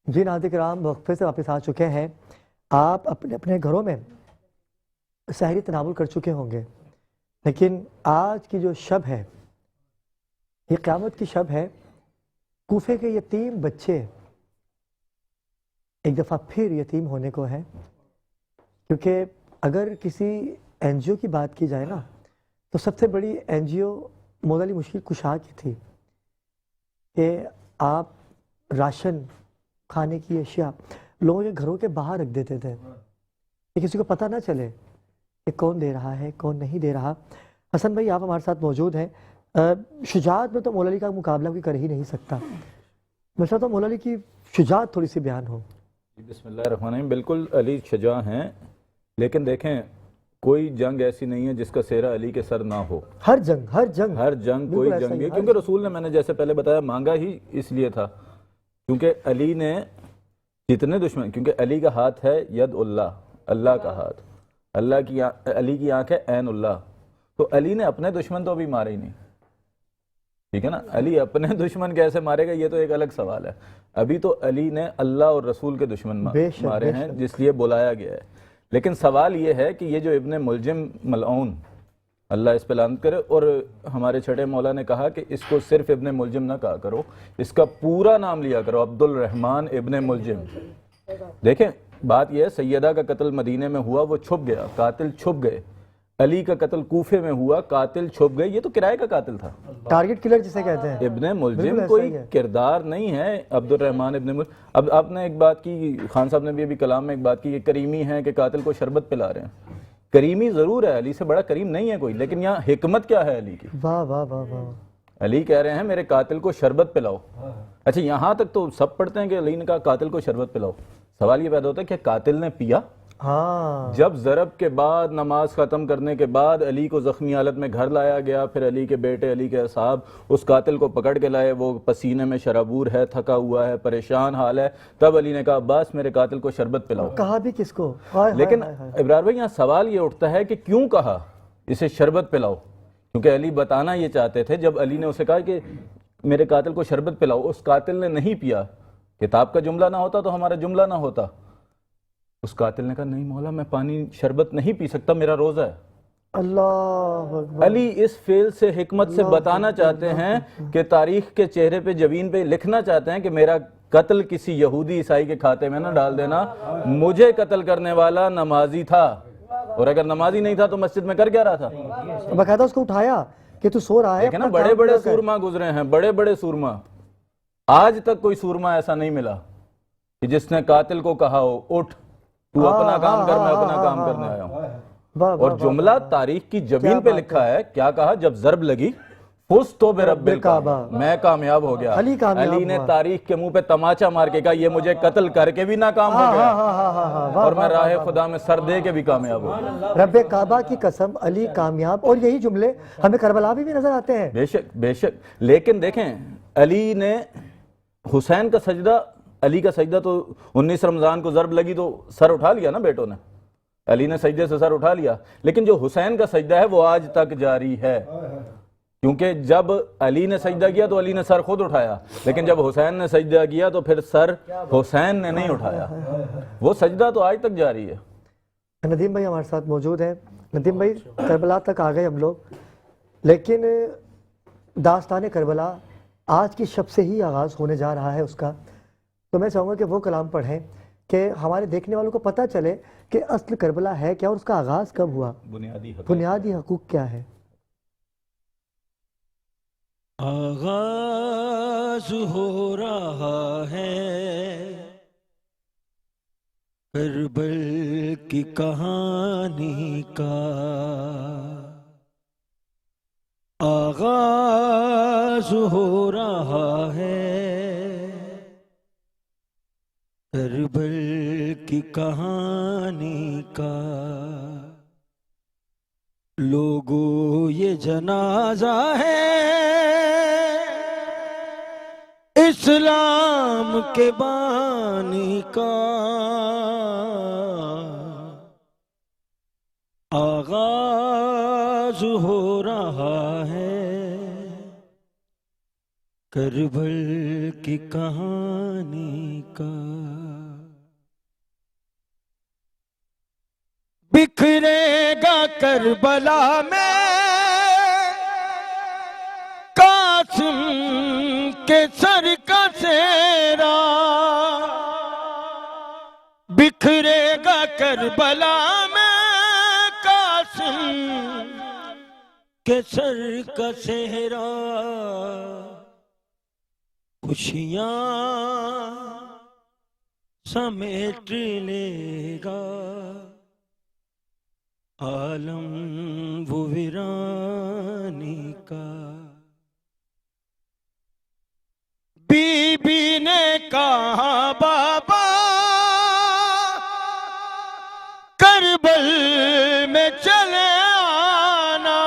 जी नाज़रीन किराम, वक्फे से वापस आ चुके हैं। आप अपने अपने घरों में सहरी तनावुल कर चुके होंगे, लेकिन आज की जो शब है ये क़यामत की शब है। कूफे के यतीम बच्चे एक दफ़ा फिर यतीम होने को हैं, क्योंकि अगर किसी NGO की बात की जाए ना, तो सबसे बड़ी NGO मौला अली मुश्किल कुशा की थी कि आप राशन खाने की अशिया लोगों के घरों के बाहर रख देते थे कि किसी को पता ना चले कि कौन दे रहा है कौन नहीं दे रहा। हसन भाई आप हमारे साथ मौजूद हैं। शुजाअत में तो मौला अली का मुकाबला कोई कर ही नहीं सकता। मैं चाहता हूँ मौला अली की शुजाअत थोड़ी सी बयान हो। बिस्मिल्लाहिर्रहमानिर्रहीम। बिल्कुल अली शुजा हैं, लेकिन देखें कोई जंग ऐसी नहीं है जिसका सेहरा अली के सर ना हो। हर जंग कोई जंग है, क्योंकि रसूल ने, मैंने जैसे पहले बताया, मांगा ही इसलिए था क्योंकि अली ने जितने दुश्मन, क्योंकि अली का हाथ है यद उल्लाह, अल्लाह का हाथ, अल्लाह की अली की आंख है ऐन उल्लाह। तो अली ने अपने दुश्मन तो अभी मारे ही नहीं, ठीक है ना। अली अपने दुश्मन कैसे मारेगा ये तो एक अलग सवाल है। अभी तो अली ने अल्लाह और रसूल के दुश्मन मारे हैं, जिसलिए बुलाया गया है। लेकिन सवाल ये है कि ये जो इब्ने मुलजिम मलऊन, अल्लाह इस पे लानत करे, और हमारे छठे मौला ने कहा कि इसको सिर्फ इब्ने मुलजिम ना कहा करो, इसका पूरा नाम लिया करो, अब्दुल रहमान इब्ने मुलजिम। देखें बात यह है, सैयदा का कत्ल मदीने में हुआ, वो छुप गया, कातिल छुप गए। अली का कत्ल कूफे में हुआ, कातिल छुप गए। ये तो किराए का कातिल था, टारगेट किलर जिसे कहते हैं। इब्ने मुलजिम कोई किरदार नहीं है, अब्दुल रहमान इब्ने मुलजिम। अब आपने एक बात की, खान साहब ने भी अभी कलाम में एक बात की कि करीमी है कि कातिल को शरबत पिला रहे हैं। करीमी जरूर है, अली से बड़ा करीम नहीं है कोई, लेकिन यहाँ हिकमत क्या है अली की? वाह वाह वाह वाह। अली कह रहे हैं मेरे कातिल को शरबत पिलाओ। अच्छा, यहाँ तक तो सब पढ़ते हैं कि अली ने कहा कातिल को शरबत पिलाओ। सवाल ये पैदा होता है कि कातिल ने पिया? हाँ। जब ज़रब के बाद, नमाज ख़त्म करने के बाद अली को ज़ख्मी हालत में घर लाया गया, फिर अली के बेटे, अली के असहाब उस कातिल को पकड़ के लाए, वो पसीने में शराबूर है, थका हुआ है, परेशान हाल है। तब अली ने कहा बस मेरे कातिल को शरबत पिलाओ। कहा भी किसको? लेकिन इब्रार भाई यहाँ सवाल ये उठता है कि क्यों कहा इसे शरबत पिलाओ? क्योंकि अली बताना ये चाहते थे, जब अली ने उसे कहा कि मेरे कातिल को शरबत पिलाओ, उस कातिल ने नहीं पिया। किताब का जुमला ना होता तो हमारा जुमला ना होता। उस कातिल ने कहा नहीं मौला, मैं पानी शरबत नहीं पी सकता, मेरा रोजा है। अल्लाह। अली इस फेल से, हिकमत से बताना चाहते हैं कि तारीख के चेहरे पे, जबीन पे लिखना चाहते हैं कि मेरा कत्ल किसी यहूदी ईसाई के खाते में ना डाल देना। मुझे कत्ल करने वाला नमाजी था, और अगर नमाजी नहीं था तो मस्जिद में कर क्या रहा था? बकायदा उसको उठाया कि तू सो रहा है। ना, बड़े बड़े सूरमा गुजरे हैं, बड़े बड़े सूरमा। आज तक कोई सूरमा ऐसा नहीं मिला कि जिसने कातिल को कहा हो उठ, तू अपना काम कर, मैं अपना काम करने आया हूं। और जुमला तारीख की जमीन पे लिखा है, क्या कहा? जब जरब लगी फुस तो बेरब्बिल काबा, मैं कामयाब हो गया। अली ने तारीख के मुंह पे तमाचा मार के कहा ये मुझे कत्ल करके भी नाकाम हो गया, और मैं राह खुदा में सर दे के भी कामयाब हो गया। रब्बे काबा की कसम, अली कामयाब। और यही जुमले हमें करबला भी नजर आते हैं। बेशक बेशक। लेकिन देखें, अली ने हुसैन का सजदा, अली का सजदा तो 19 रमजान को जरब लगी तो सर उठा लिया ना बेटों ने, अली ने सजदे से सर उठा लिया। लेकिन जो हुसैन का सजदा है वो आज तक जारी है, क्योंकि जब अली ने सजदा किया तो अली ने सर खुद उठाया, लेकिन जब हुसैन ने सजदा किया तो फिर सर हुसैन ने नहीं उठाया। वो सजदा तो आज तक जारी है। नदीम भाई हमारे साथ मौजूद हैं। नदीम भाई, करबला तक आ गए हम लोग, लेकिन दास्तान करबला आज की शब से ही आगाज़ होने जा रहा है उसका। तो मैं चाहूँगा कि वो कलाम पढ़ें कि हमारे देखने वालों को पता चले कि असल करबला है क्या और उसका आगाज़ कब हुआ, बुनियादी हकूक़ क्या है। आगाज़ हो रहा है करबल की कहानी का, आगाज़ हो रहा है करबल की कहानी का। लोगों ये जनाजा है इस्लाम के बानी का, आगाज हो रहा है करबल की कहानी का। बिखरेगा करबला में कासिम के सर का सेहरा, बिखरेगा करबला में कासिम के सर का सेहरा। खुशियां समेट लेगा आलम वो वीरानी का। बीबी ने कहा बाबा करबल में चले आना,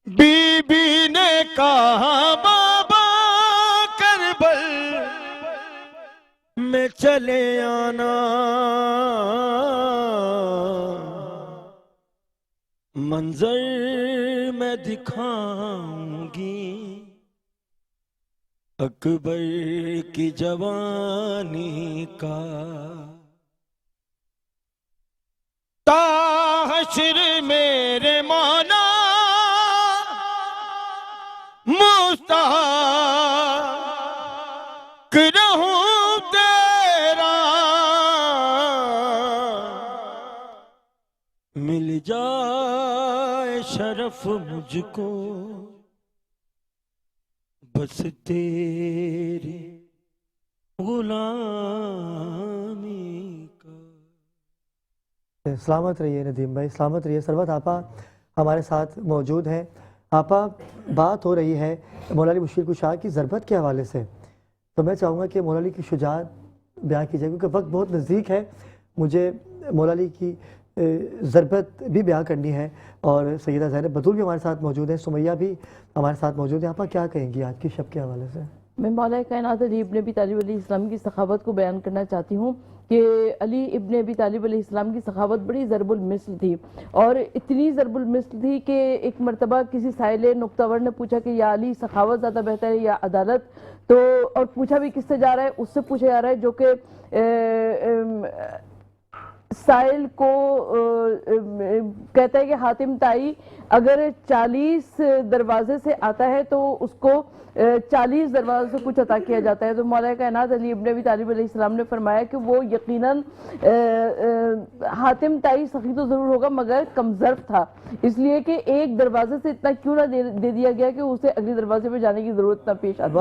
बीबी ने कहा बाबा करबल में चले आना। मंजर मैं दिखाऊंगी अकबर की जवानी का। ताहशर मेरे मौला मुस्ताक रहूं तेरा, मिल जाए शरफ मुझको बस तेरी गुलामी का। सलामत रहिए नदीम भाई, सलामत रहिए। सरवत आपा हमारे साथ मौजूद हैं। आपा, बात हो रही है मौला अली मुश्किल कुशा की ज़रबत के हवाले से, तो मैं चाहूँगा कि मौला अली की शुजाअत बयां की जाए, क्योंकि वक्त बहुत नज़दीक है। मुझे मौला अली की ज़रबत भी बयां करनी है, और सैयदा ज़ैनब बतूल भी हमारे साथ मौजूद हैं, सुमैया भी हमारे साथ मौजूद हैं। आपा क्या कहेंगी आज की शब के हवाले से? मैं मौला कायनात अली इब्न अबी तालिब अलैहिस्सलाम की सखावत को बयान करना चाहती हूँ कि अली इब्न अबी तालिब अलैहिस्सलाम की सखावत बड़ी ज़रबुल मिस्ल थी, और इतनी ज़रबुल मिस्ल थी कि एक मरतबा किसी साइले नुक्तावर ने पूछा कि या अली सखावत ज़्यादा बेहतर है या अदालत, तो और पूछा भी किससे जा रहा है, उससे पूछा जा रहा है जो कि साइल को कहता है कि हातिम ताई अगर 40 दरवाजे से आता है तो उसको 40 दरवाजे से कुछ अता किया जाता है। तो मौला कायनात अली इब्न अबी तालिब अलैहिस्सलाम ने फरमाया कि वो यकीनन हातिम ताई सखी तो जरूर होगा मगर कमजर्फ था, इसलिए कि एक दरवाजे से इतना क्यों ना दे दिया गया कि उसे अगले दरवाजे पे जाने की जरूरत ना पेश आती।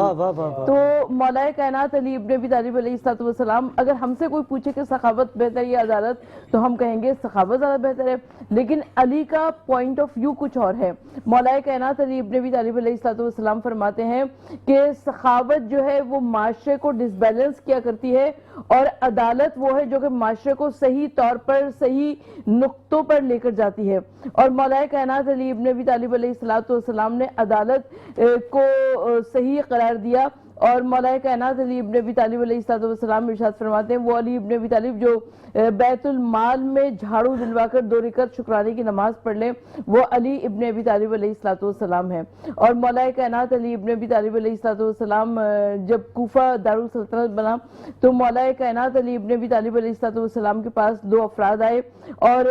तो मौला कायनात अली इब्न अबी तालिब अलैहिस्सलाम अगर हमसे कोई पूछे कि सखावत बेहतर या अदालत, तो हम कहेंगे सखावत ज्यादा बेहतर है, लेकिन अली का पॉइंट ऑफ व्यू कुछ और है। मौला कायनात अली इब्न अबी तालिब अलैहिस्सलाम फरमाते हैं कि सखावत जो है वो माशरे को डिसबैलेंस किया करती है, और अदालत वो है जो कि माशरे को सही तौर पर सही नुक्तों पर लेकर जाती है। और मौला कायनात अली इब्न अबी तालिब अलैहिस्सलाम ने अदालत को सही करार दिया, और मौला कायनात अली इब्न अबी तालिब अलैहिस्सलाम इरशाद फरमाते हैं वो अली इब्न अबी तालिब जो बैतुल माल में झाड़ू दिलवाकर 2 रकात शुक्राने की नमाज पढ़ लें, वो अली इब्न अबी तालिब अलैहिस्सलाम है। और मौला कायनात अली इब्न अबी तालिब अलैहिस्सलाम जब कूफा दारुल सल्तनत बना तो मौला कायनात अली इब्न अबी तालिब अलैहिस्सलाम के पास 2 अफराद आए और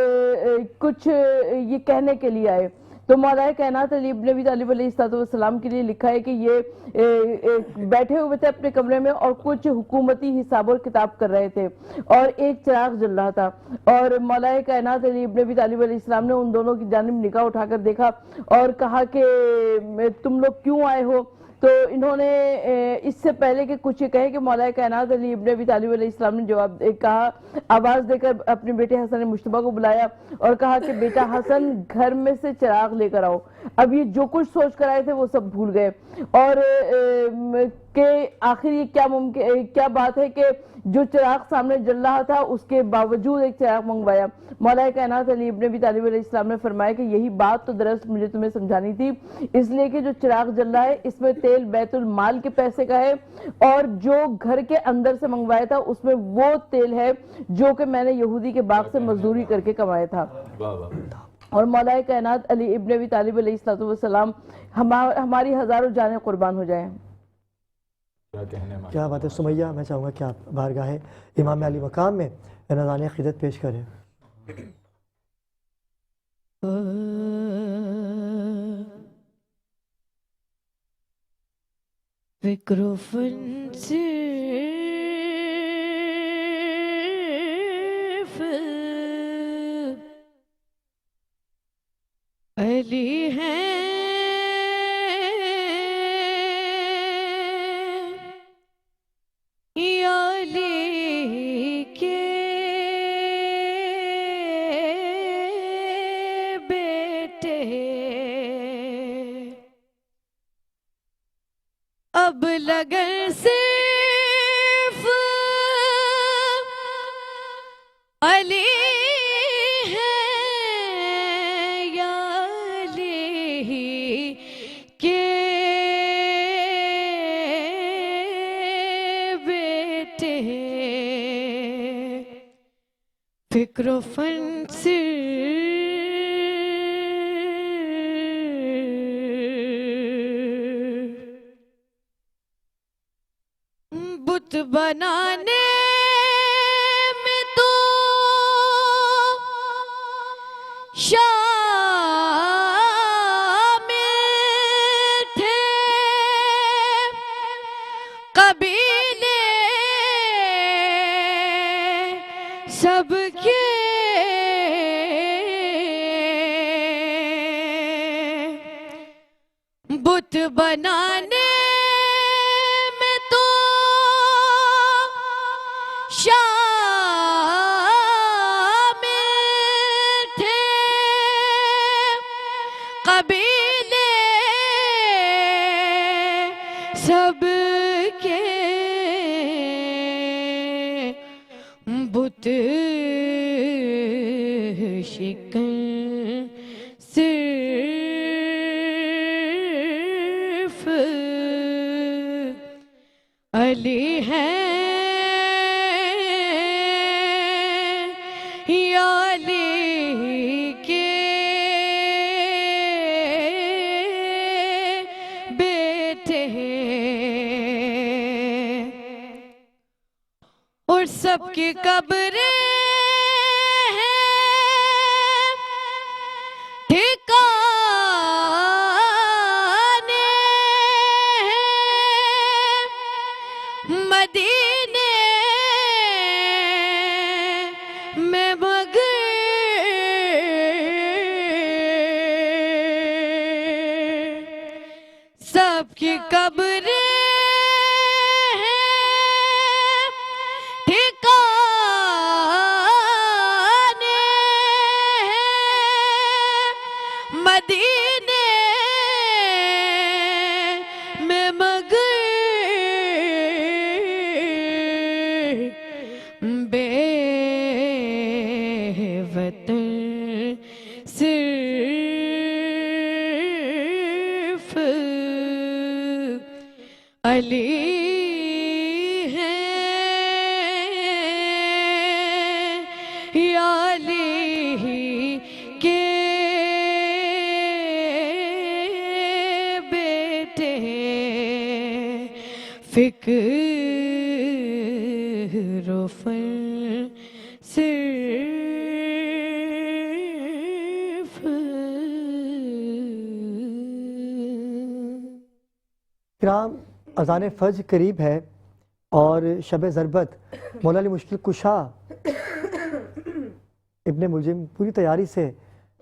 कुछ ये कहने के लिए आए। तो मौला कायनात अली इब्न अबी तालिब अलैहिस्सलाम के लिए लिखा है कि ये बैठे हुए थे अपने कमरे में और कुछ हुकूमती हिसाब और किताब कर रहे थे, और एक चिराग जल रहा था, और मौला कायनात अली इब्न अबी तालिब अलैहिस्सलाम ने उन दोनों की जानिब निगाह उठाकर देखा और कहा कि तुम लोग क्यों आए हो। तो इन्होंने इससे पहले कि कुछ ये कहे कि मौला कायनात अली इब्न अबी तालिब अलैहिस्सलाम ने जवाब कहा, आवाज़ देकर अपने बेटे हसन मुश्तबा को बुलाया और कहा कि बेटा हसन घर में से चिराग लेकर आओ। अब ये जो कुछ सोच कर आए थे वो सब भूल गए, और के आखिर ये क्या बात है कि जो चिराग सामने जल रहा था उसके बावजूद एक चिराग मंगवाया। मौला कायनात अली इब्न अबी तालिब अलैहिस्सलाम ने फरमाया कि यही बात तो दरअसल मुझे तुम्हें समझानी थी, इसलिए कि जो चिराग जल रहा है इसमें तेल बैतुल माल के पैसे का है, और जो घर के अंदर से मंगवाया था उसमें वो तेल है जो कि मैंने यहूदी के बाग से मजदूरी करके कमाया था। और मौला कायनात अली इब्न अबी तालिब अलैहिस्सलाम हमारी हजारों जानें कुर्बान हो जाएं। क्या कहने मां। क्या बात है सुमैया, मैं चाहूँगा कि आप बारगाह इमाम अली मकाम में नज़ाने क़िदत पेश करें। फिक्रो सिर्फ अली है, या अली के बेटे अब लगन सिर्फ अली है, या अली के बेटे फिक्रो फन बुत बनाने में तो शामिल थे कबीले सबके, बुत बनाने में तो शामिल थे कबीले सबके, बुत शिकन सिर्फ अली है, या अली के बेटे और सबकी कब्रें हैं ठिकाने हैं मदीने में, मगर सबकी कब्रें मदीने में, मगर बेवतन सिर्फ अली है, या अली के फिक्रो फन सिर्फ किराम, अज़ान फ़ज्र करीब है और शब ज़रबत मौला अली मुश्किल कुशा इब्ने मुलजिम पूरी तैयारी से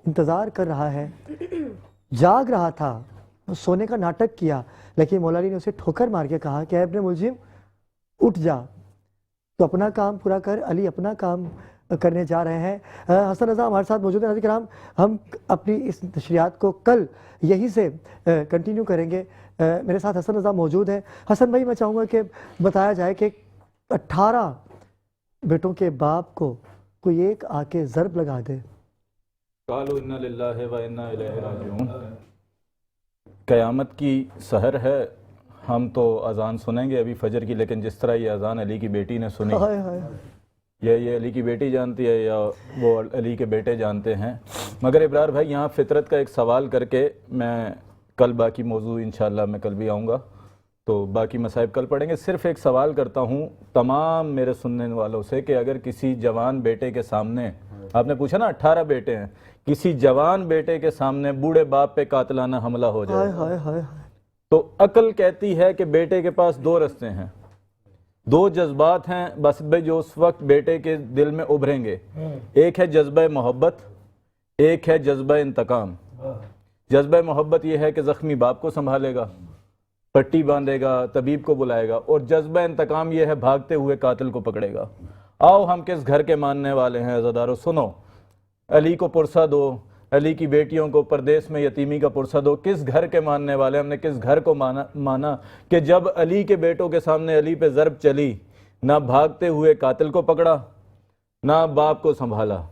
इंतज़ार कर रहा है, जाग रहा था, सोने का नाटक किया, लेकिन मौला अली ने उसे ठोकर मार के कहा कि इब्ने मुलजिम उठ जा, तो अपना काम पूरा कर, अली अपना काम करने जा रहे हैं। हसन रज़ा हमारे साथ मौजूद है। नाज़रीन किराम, हम अपनी इस नशरियात को कल यहीं से कंटिन्यू करेंगे। मेरे साथ हसन रज़ा मौजूद हैं। हसन भाई, मैं चाहूँगा कि बताया जाए कि 18 बेटों के बाप को कोई एक आके ज़रब लगा दे। कालू इन्ना लिल्लाहि व इन्ना इलैहि राजिऊन। क़यामत की सहर है, हम तो अज़ान सुनेंगे अभी फ़जर की, लेकिन जिस तरह ये अज़ान अली की बेटी ने सुनी, हाय हाय, ये अली की बेटी जानती है या वो अली के बेटे जानते हैं। मगर इब्रार भाई, यहाँ फ़ितरत का एक सवाल करके मैं कल बाकी मौजू इंशाअल्लाह मैं कल भी आऊँगा, तो बाकी मसाइब कल पढ़ेंगे। सिर्फ एक सवाल करता हूँ तमाम मेरे सुनने वालों से कि अगर किसी जवान बेटे के सामने, आपने पूछा ना 18 बेटे हैं, किसी जवान बेटे के सामने बूढ़े बाप पे कातिलाना हमला हो हाय जाए, हाय हाय। तो अकल कहती है कि बेटे के पास दो रास्ते हैं, दो जज्बात हैं बस भाई जो उस वक्त बेटे के दिल में उभरेंगे। एक है जज्बा मोहब्बत, एक है जज्बा इंतकाम। जज्बा मोहब्बत यह है कि ज़ख्मी बाप को संभालेगा, पट्टी बांधेगा, तबीब को बुलाएगा, और जज्बा इंतकाम यह है भागते हुए कातिल को पकड़ेगा। आओ हम किस घर के मानने वाले हैं अज़ादारों, सुनो। अली को पुरसा दो, अली की बेटियों को परदेश में यतीमी का पुरसा दो। किस घर के मानने वाले, हमने किस घर को माना कि जब अली के बेटों के सामने अली पे ज़रब चली, ना भागते हुए कातिल को पकड़ा, ना बाप को संभाला,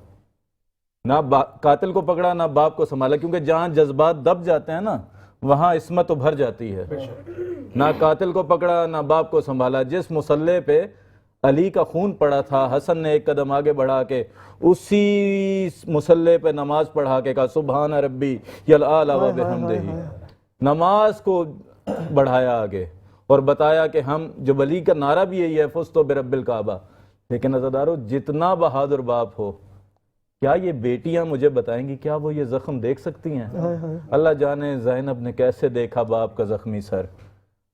ना कातिल को पकड़ा ना बाप को संभाला। क्योंकि जहाँ जज्बात दब जाते हैं ना वहाँ इस्मत उभर जाती है। ना कातिल को पकड़ा ना बाप को संभाला। जिस मुसल्ले पे अली का खून पड़ा था, हसन ने एक कदम आगे बढ़ा के उसी मुसल्ले पे नमाज पढ़ा के कहा सुबहान रब्बी यल आला व बिहम्दिही। नमाज को बढ़ाया आगे और बताया कि हम, जब अली का नारा भी यही है फुस्तो बिरब्बिल काबा। लेकिन अज़ादारों, जितना बहादुर बाप हो, क्या ये बेटियां मुझे बताएंगी क्या वो ये जख्म देख सकती हैं? अल्लाह जाने ज़ैनब ने कैसे देखा बाप का जख्मी सर,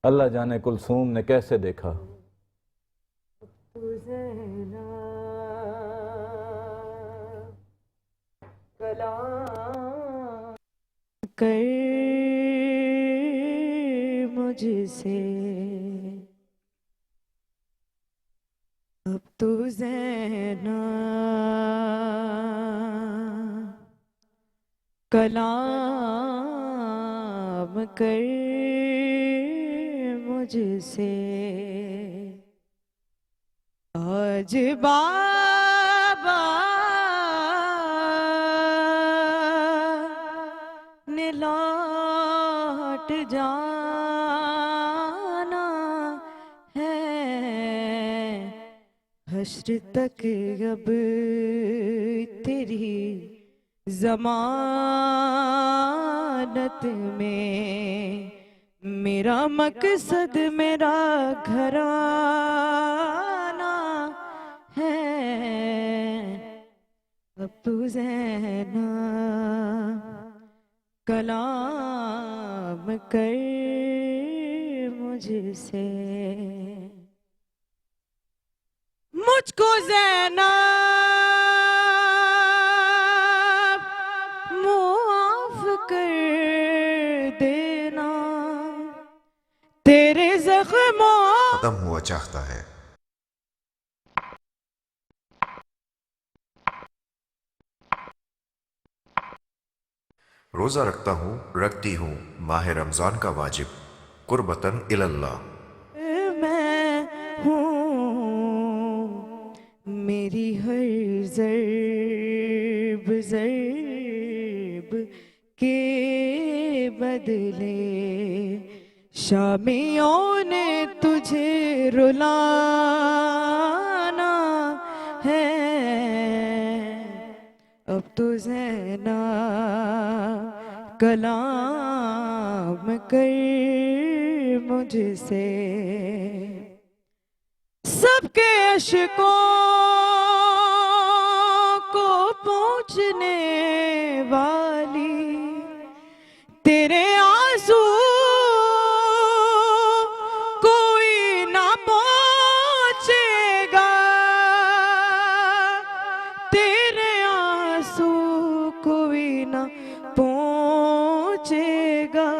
अल्लाह जाने कुलसूम ने कैसे देखा। कर मुझसे अब तो ज़ैना कलाम कर मुझसे। आज बाबा ने लौट जाना है, हश्र तक अब तेरी ज़मानत में। मेरा मकसद मेरा घराना है, अब तू ज़ैना कलाम कर मुझसे। मुझको ज़ैना मुआफ़ कर देना, तेरे ज़ख्मों खत्म हुआ चाहता है। रोज़ा रखता हूँ, रखती हूँ माह रमज़ान का वाजिब, कुर्बतन इलल्लाह। मैं हूँ, मेरी हर ज़र्ब ज़र्ब के बदले शामियों ने तुझे रुलाना है, अब तो ज़ैना कलाम कर मुझसे। सबके अशकों को पहुँचने वाली तेरे आंसू कोई ना पहुँचेगा, तेरे आंसू कोई ना पहुँचेगा।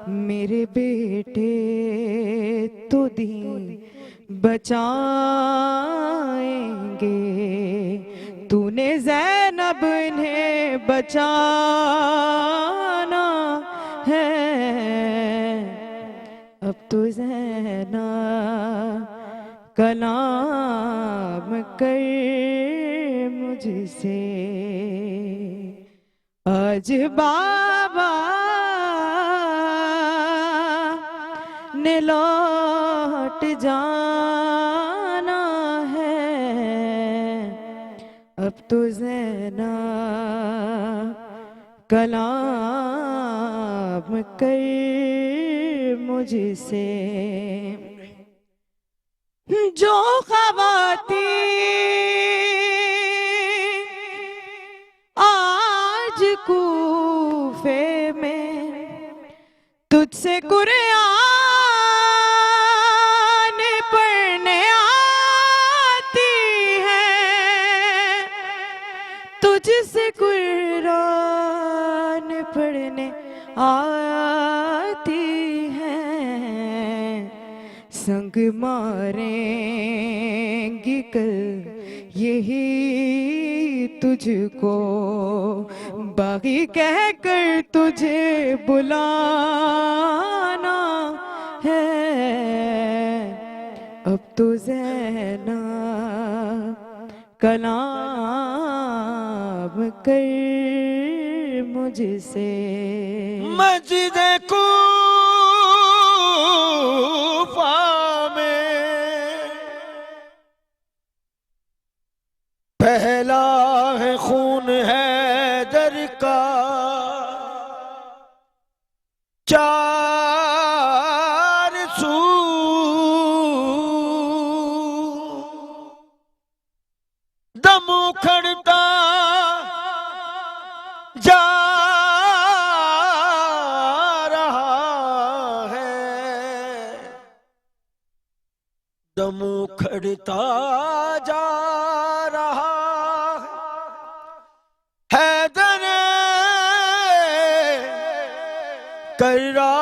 मेरे बेटे तो दीन बचाएंगे, तूने ज़ैनब इन्हें बचाना है, अब तो ज़ैना कलाम कर मुझसे। आज बाबा ने लौट जाना है, अब तो ज़ैना कलाम कर मुझसे जो ख़वातीन आज कूफे में तुझसे कुरान पढ़ने आती है, तुझसे कुरान पढ़ने आती हैं, संग मारेंगी कल यही तुझको, बागी कहकर तुझे बुलाना है। अब तो ज़ैनब कलाम कर मुझसे। मस्जिद कूफा में पहला है खून हैदर का, चार सू दम उखड़ता जा दम उखड़ता जा रहा है, हैदर कर्रा